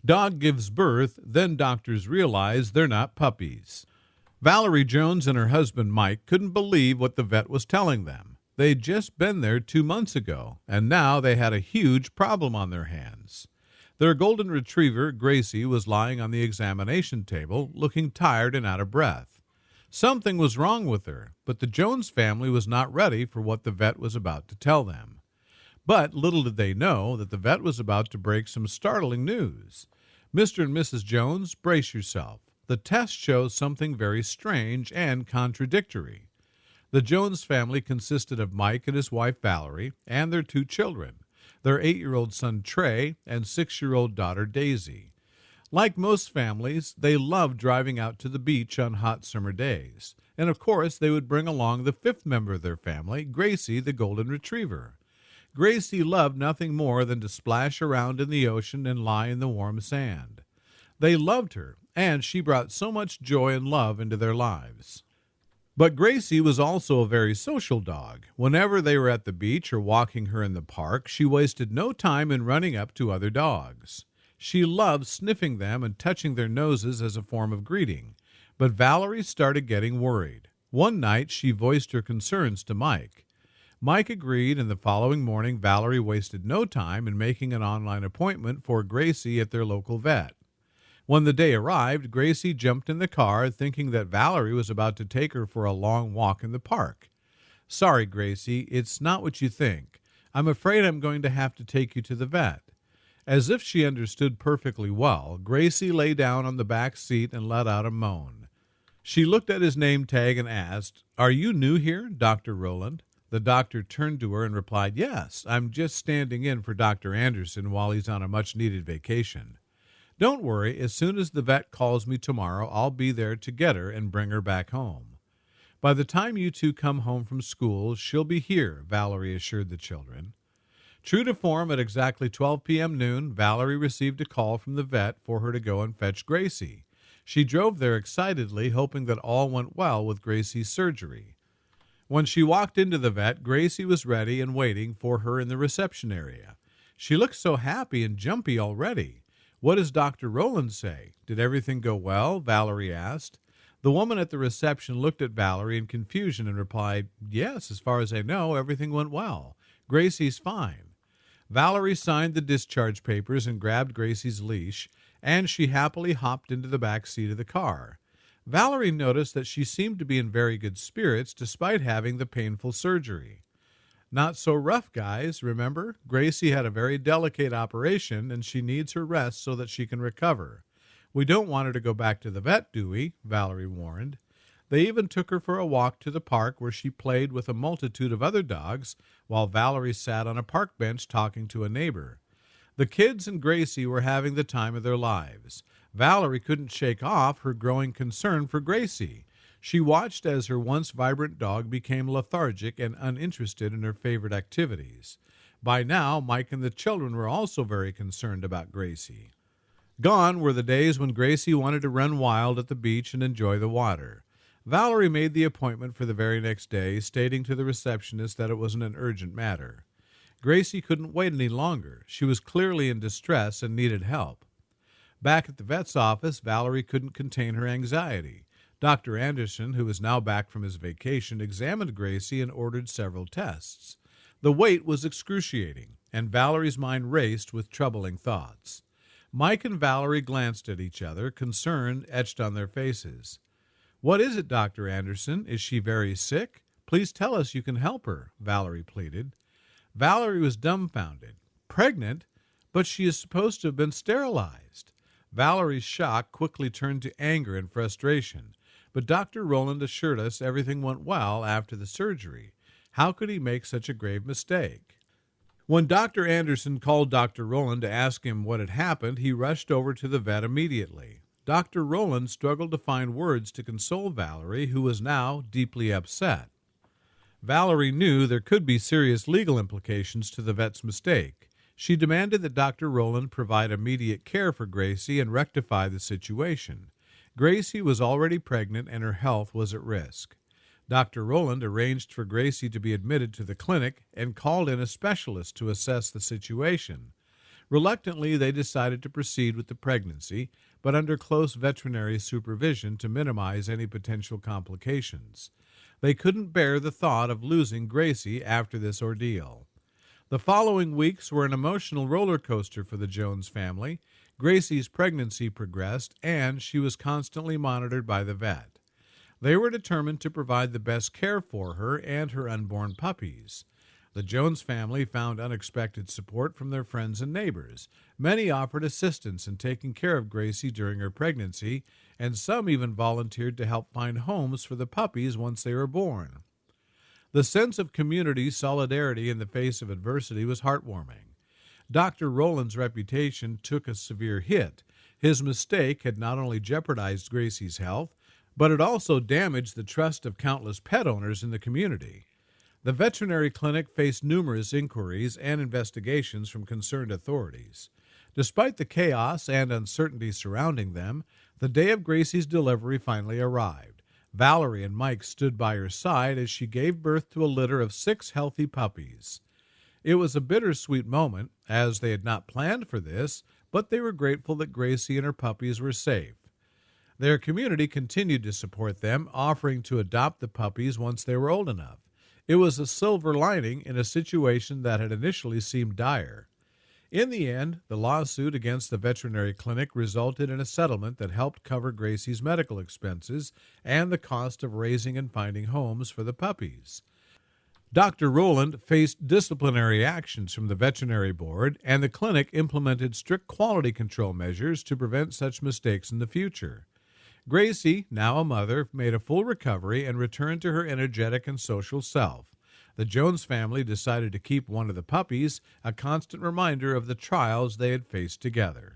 Dog gives birth, then doctors realize they're not puppies. Valerie Jones and her husband Mike couldn't believe what the vet was telling them. They'd just been there 2 months ago, and now they had a huge problem on their hands. Their golden retriever, Gracie, was lying on the examination table, looking tired and out of breath. Something was wrong with her, but the Jones family was not ready for what the vet was about to tell them. But little did they know that the vet was about to break some startling news. Mr. and Mrs. Jones, brace yourself. The test shows something very strange and contradictory. The Jones family consisted of Mike and his wife Valerie and their 2 children, their 8-year-old son Trey and 6-year-old daughter Daisy. Like most families, they loved driving out to the beach on hot summer days. And of course, they would bring along the 5th member of their family, Gracie the golden retriever. Gracie loved nothing more than to splash around in the ocean and lie in the warm sand. They loved her, and she brought so much joy and love into their lives. But Gracie was also a very social dog. Whenever they were at the beach or walking her in the park, she wasted no time in running up to other dogs. She loved sniffing them and touching their noses as a form of greeting. But Valerie started getting worried. One night she voiced her concerns to Mike. Mike agreed, and the following morning Valerie wasted no time in making an online appointment for Gracie at their local vet. When the day arrived, Gracie jumped in the car, thinking that Valerie was about to take her for a long walk in the park. "Sorry, Gracie, it's not what you think. I'm afraid I'm going to have to take you to the vet." As if she understood perfectly well, Gracie lay down on the back seat and let out a moan. She looked at his name tag and asked, "Are you new here, Dr. Rowland?" The doctor turned to her and replied, "Yes, I'm just standing in for Dr. Anderson while he's on a much-needed vacation. Don't worry, as soon as the vet calls me tomorrow, I'll be there to get her and bring her back home." "By the time you 2 come home from school, she'll be here," Valerie assured the children. True to form, at exactly 12 p.m. noon, Valerie received a call from the vet for her to go and fetch Gracie. She drove there excitedly, hoping that all went well with Gracie's surgery. When she walked into the vet, Gracie was ready and waiting for her in the reception area. She looked so happy and jumpy already. "What does Dr. Rowland say? Did everything go well?" Valerie asked. The woman at the reception looked at Valerie in confusion and replied, "Yes, as far as I know, everything went well. Gracie's fine." Valerie signed the discharge papers and grabbed Gracie's leash, and she happily hopped into the back seat of the car. Valerie noticed that she seemed to be in very good spirits despite having the painful surgery. "Not so rough, guys, remember? Gracie had a very delicate operation, and she needs her rest so that she can recover. We don't want her to go back to the vet, do we?" Valerie warned. They even took her for a walk to the park where she played with a multitude of other dogs while Valerie sat on a park bench talking to a neighbor. The kids and Gracie were having the time of their lives. Valerie couldn't shake off her growing concern for Gracie. She watched as her once vibrant dog became lethargic and uninterested in her favorite activities. By now, Mike and the children were also very concerned about Gracie. Gone were the days when Gracie wanted to run wild at the beach and enjoy the water. Valerie made the appointment for the very next day, stating to the receptionist that it wasn't an urgent matter. Gracie couldn't wait any longer. She was clearly in distress and needed help. Back at the vet's office, Valerie couldn't contain her anxiety. Dr. Anderson, who was now back from his vacation, examined Gracie and ordered several tests. The wait was excruciating, and Valerie's mind raced with troubling thoughts. Mike and Valerie glanced at each other, concern etched on their faces. "What is it, Dr. Anderson? Is she very sick? Please tell us you can help her," Valerie pleaded. Valerie was dumbfounded. Pregnant? But she is supposed to have been sterilized. Valerie's shock quickly turned to anger and frustration. But Dr. Rowland assured us everything went well after the surgery. How could he make such a grave mistake? When Dr. Anderson called Dr. Rowland to ask him what had happened, he rushed over to the vet immediately. Dr. Rowland struggled to find words to console Valerie, who was now deeply upset. Valerie knew there could be serious legal implications to the vet's mistake. She demanded that Dr. Rowland provide immediate care for Gracie and rectify the situation. Gracie was already pregnant and her health was at risk. Dr. Rowland arranged for Gracie to be admitted to the clinic and called in a specialist to assess the situation. Reluctantly, they decided to proceed with the pregnancy, but under close veterinary supervision to minimize any potential complications. They couldn't bear the thought of losing Gracie after this ordeal. The following weeks were an emotional roller coaster for the Jones family. Gracie's pregnancy progressed, and she was constantly monitored by the vet. They were determined to provide the best care for her and her unborn puppies. The Jones family found unexpected support from their friends and neighbors. Many offered assistance in taking care of Gracie during her pregnancy, and some even volunteered to help find homes for the puppies once they were born. The sense of community solidarity in the face of adversity was heartwarming. Dr. Rowland's reputation took a severe hit. His mistake had not only jeopardized Gracie's health, but it also damaged the trust of countless pet owners in the community. The veterinary clinic faced numerous inquiries and investigations from concerned authorities. Despite the chaos and uncertainty surrounding them, the day of Gracie's delivery finally arrived. Valerie and Mike stood by her side as she gave birth to a litter of 6 healthy puppies. It was a bittersweet moment, as they had not planned for this, but they were grateful that Gracie and her puppies were safe. Their community continued to support them, offering to adopt the puppies once they were old enough. It was a silver lining in a situation that had initially seemed dire. In the end, the lawsuit against the veterinary clinic resulted in a settlement that helped cover Gracie's medical expenses and the cost of raising and finding homes for the puppies. Dr. Rowland faced disciplinary actions from the veterinary board, and the clinic implemented strict quality control measures to prevent such mistakes in the future. Gracie, now a mother, made a full recovery and returned to her energetic and social self. The Jones family decided to keep one of the puppies, a constant reminder of the trials they had faced together.